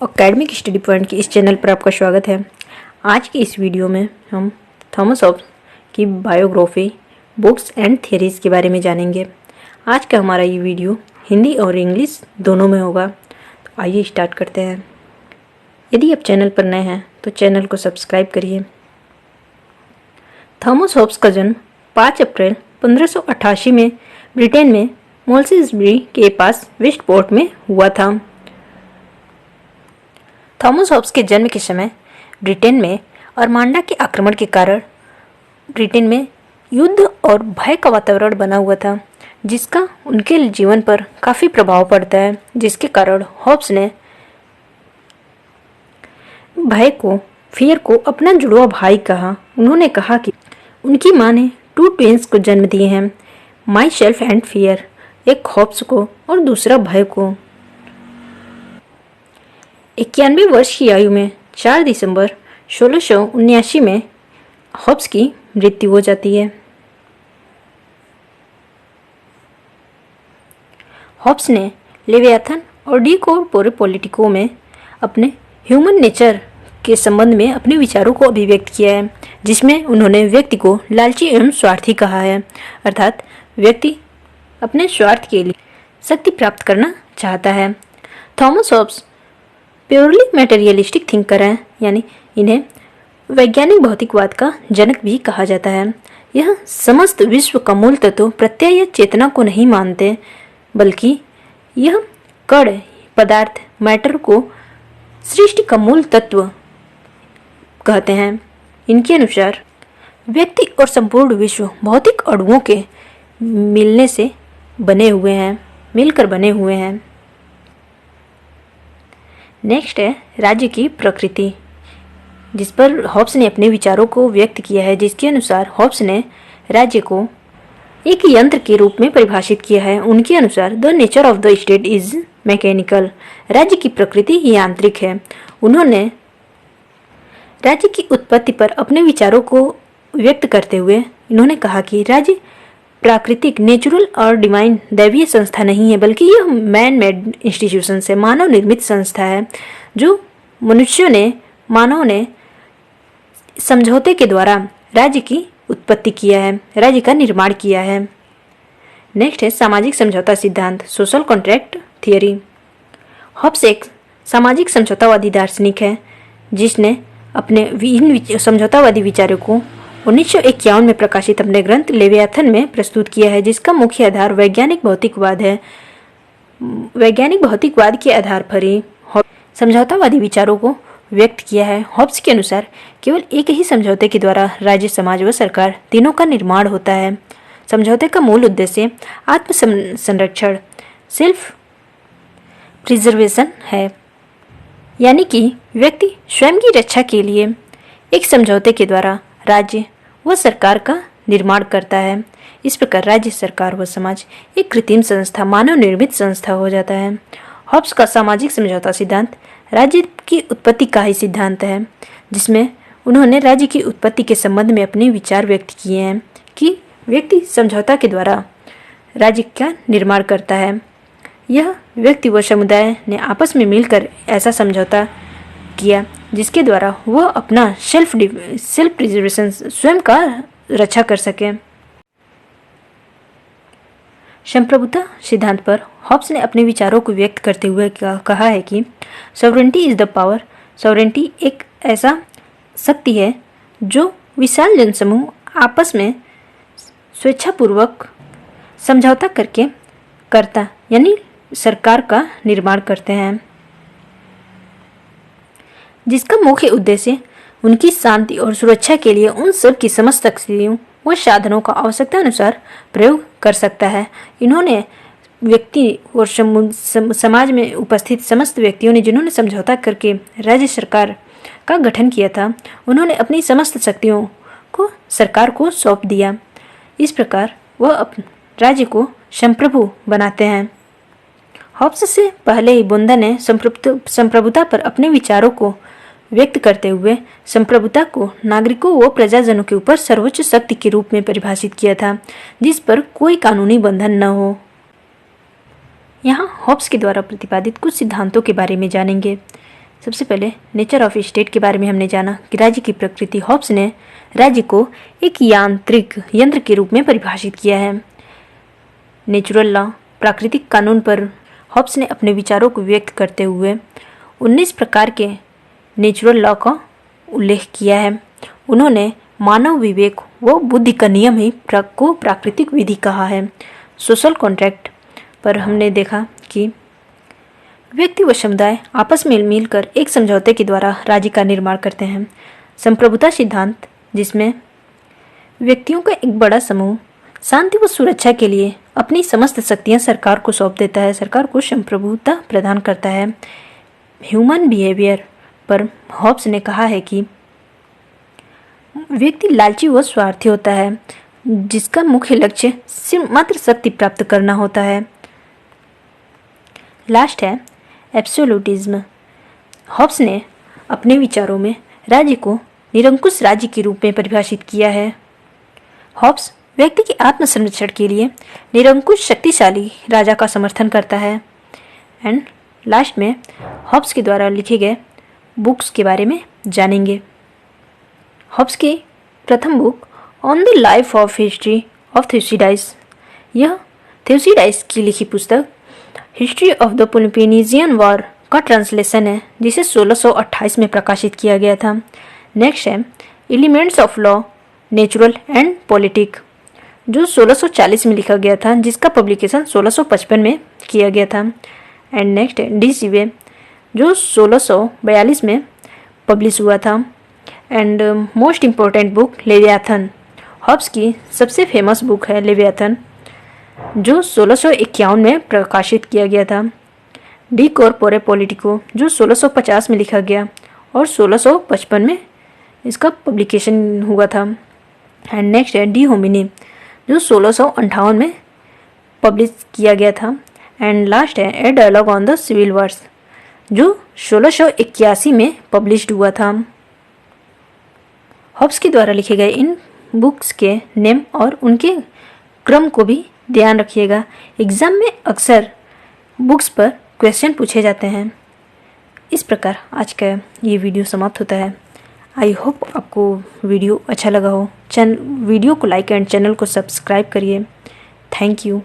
Academic study point के इस channel पर आपका स्वागत है। आज की इस वीडियो में हम थॉमस हॉब्स की बायोग्राफी, बुक्स एंड थियरीज के बारे में जानेंगे। आज का हमारा ये वीडियो हिंदी और इंग्लिश दोनों में होगा। तो आइए स्टार्ट करते हैं। यदि आप चैनल पर नए हैं तो चैनल को सब्सक्राइब करिए। थॉमस हॉब्स का जन्म 5 अप्रैल 1588 में ब्रिटेन में मोल्सेसबरी के पास वेस्टपोर्ट में हुआ था। थॉमस हॉब्स के जन्म के समय ब्रिटेन में अरमांडा के आक्रमण के कारण ब्रिटेन में युद्ध और भय का वातावरण बना हुआ था, जिसका उनके जीवन पर काफ़ी प्रभाव पड़ता है। जिसके कारण हॉब्स ने फियर को अपना जुड़वा भाई कहा। उन्होंने कहा कि उनकी माँ ने 2 ट्विंस को जन्म दिए हैं, माई सेल्फ एंड फियर, एक हॉब्स को और दूसरा भय को। 91 वर्ष की आयु में 4 दिसंबर 1679 में हॉब्स की मृत्यु हो जाती है। हॉब्स ने लेवियाथन और डी कोर पॉलिटिको में अपने ह्यूमन नेचर के संबंध में अपने विचारों को अभिव्यक्त किया है, जिसमें उन्होंने व्यक्ति को लालची एवं स्वार्थी कहा है। अर्थात व्यक्ति अपने स्वार्थ के लिए शक्ति प्राप्त करना चाहता है। Thomas Hobbes purely materialistic thinker हैं, यानी इन्हें वैज्ञानिक भौतिकवाद का जनक भी कहा जाता है। यह समस्त विश्व का मूल तत्व प्रत्यय या चेतना को नहीं मानते, बल्कि यह कण पदार्थ मैटर को सृष्टि का मूल तत्व कहते हैं। इनके अनुसार व्यक्ति और संपूर्ण विश्व भौतिक अणुओं के मिलकर बने हुए हैं। नेक्स्ट है राज्य की प्रकृति, जिस पर हॉब्स ने अपने विचारों को व्यक्त किया है। जिसके अनुसार हॉब्स ने राज्य को एक यंत्र के रूप में परिभाषित किया है। उनके अनुसार the nature of the state is mechanical, राज्य की प्रकृति यांत्रिक है। उन्होंने राज्य की उत्पत्ति पर अपने विचारों को व्यक्त करते हुए इन्होंने कहा कि राज्य प्राकृतिक, नेचुरल और डिवाइन दैवीय संस्था नहीं है, बल्कि यह मैन मेड इंस्टीट्यूशन है, मानव निर्मित संस्था है, जो मानव ने समझौते के द्वारा राज्य की उत्पत्ति किया है, राज्य का निर्माण किया है। नेक्स्ट है सामाजिक समझौता सिद्धांत, सोशल कॉन्ट्रैक्ट थियरी। हॉब्स एक सामाजिक समझौतावादी दार्शनिक है, जिसने अपने इन समझौतावादी विचारों को 1951 में प्रकाशित अपने ग्रंथ लेवियाथन में प्रस्तुत किया है, जिसका मुख्य आधार वैज्ञानिक भौतिकवाद है। वैज्ञानिक भौतिकवाद के आधार पर ही समझौतावादी विचारों को व्यक्त किया है। हॉब्स के अनुसार केवल एक ही समझौते के द्वारा राज्य, समाज व सरकार तीनों का निर्माण होता है। समझौते का मूल उद्देश्य आत्म संरक्षण, सेल्फ प्रिजर्वेशन है, यानी कि व्यक्ति स्वयं की रक्षा के लिए एक समझौते के द्वारा राज्य व सरकार का निर्माण करता है। इस प्रकार राज्य, सरकार व समाज एक कृत्रिम संस्था, मानव निर्मित संस्था हो जाता है। हॉब्स का सामाजिक समझौता सिद्धांत राज्य की उत्पत्ति का ही सिद्धांत है, जिसमें उन्होंने राज्य की उत्पत्ति के संबंध में अपने विचार व्यक्त किए हैं कि व्यक्ति समझौता के द्वारा राज्य का निर्माण करता है। यह व्यक्ति व समुदाय ने आपस में मिलकर ऐसा समझौता किया जिसके द्वारा वह अपना सेल्फ प्रिजर्वेशन, स्वयं का रक्षा कर सके। संप्रभुता सिद्धांत पर हॉब्स ने अपने विचारों को व्यक्त करते हुए कहा है कि sovereignty is the power, sovereignty एक ऐसा शक्ति है जो विशाल जनसमूह आपस में स्वेच्छापूर्वक समझौता करता यानी सरकार का निर्माण करते हैं, जिसका मुख्य उद्देश्य उनकी शांति और सुरक्षा के लिए उन सब की समस्त शक्तियों व साधनों का आवश्यकता अनुसार प्रयोग कर सकता है। इन्होंने व्यक्ति और समाज में उपस्थित समस्त व्यक्तियों ने जिन्होंने समझौता करके राज्य सरकार का गठन किया था, उन्होंने अपनी समस्त शक्तियों को सरकार को सौंप दिया। इस प्रकार वह राज्य को संप्रभु बनाते हैं। हॉब्स से पहले ही बुंदा ने संप्रभुता पर अपने विचारों को व्यक्त करते हुए संप्रभुता को नागरिकों व प्रजाजनों के ऊपर सर्वोच्च शक्ति के रूप में परिभाषित किया था, जिस पर कोई कानूनी बंधन न हो। यहाँ हॉब्स के द्वारा प्रतिपादित कुछ सिद्धांतों के बारे में जानेंगे। सबसे पहले नेचर ऑफ स्टेट के बारे में हमने जाना कि राज्य की प्रकृति। हॉब्स ने राज्य को एक यांत्रिक यंत्र के रूप में परिभाषित किया है। नेचुरल लॉ, प्राकृतिक कानून पर हॉब्स ने अपने विचारों को व्यक्त करते हुए 19 प्रकार के नेचुरल लॉ का उल्लेख किया है। उन्होंने मानव विवेक व बुद्धि का नियम ही को प्राकृतिक विधि कहा है। सोशल कॉन्ट्रैक्ट पर हमने देखा कि व्यक्ति व समुदाय आपस में मिलकर एक समझौते के द्वारा राज्य का निर्माण करते हैं। संप्रभुता सिद्धांत, जिसमें व्यक्तियों का एक बड़ा समूह शांति व सुरक्षा के लिए अपनी समस्त शक्तियां सरकार को सौंप देता है, सरकार को संप्रभुता प्रदान करता है। ह्यूमन बिहेवियर पर हॉब्स ने कहा है कि व्यक्ति लालची व स्वार्थी होता है, जिसका मुख्य लक्ष्य सिर्फ मात्र शक्ति प्राप्त करना होता है। लास्ट है एब्सोल्यूटिज्म। हॉब्स ने अपने विचारों में राज्य को निरंकुश राज्य के रूप में परिभाषित किया है। हॉब्स व्यक्ति के आत्मसंरक्षण के लिए निरंकुश शक्तिशाली राजा का समर्थन करता है। एंड लास्ट में हॉब्स के द्वारा लिखे गए बुक्स के बारे में जानेंगे। हॉब्स की प्रथम book on the life of history of Thucydides, यह थ्यूसिडाइड्स की लिखी पुस्तक history of the Peloponnesian war का ट्रांसलेशन है, जिसे 1628 में प्रकाशित किया गया था। नेक्स्ट है elements of law, natural and politic, जो 1640 में लिखा गया था, जिसका पब्लिकेशन 1655 में किया गया था। एंड नेक्स्ट है डी सीवे, जो 1642 में पब्लिश हुआ था। And most important book Leviathan, Hobbes की सबसे फेमस बुक है लेवियाथन, जो 1651 में प्रकाशित किया गया था। डी कॉर्पोरे पॉलिटिको, जो 1650 में लिखा गया और 1655 में इसका पब्लिकेशन हुआ था। एंड नेक्स्ट है डी होमिनी, जो 1658 में पब्लिश किया गया था। एंड लास्ट है a dialogue on the civil wars, जो 1681 में पब्लिश्ड हुआ था। हॉब्स के द्वारा लिखे गए इन बुक्स के नेम और उनके क्रम को भी ध्यान रखिएगा। एग्जाम में अक्सर बुक्स पर क्वेश्चन पूछे जाते हैं। इस प्रकार आज का ये वीडियो समाप्त होता है। आई होप आपको वीडियो अच्छा लगा हो। वीडियो को लाइक एंड चैनल को सब्सक्राइब करिए। Thank you.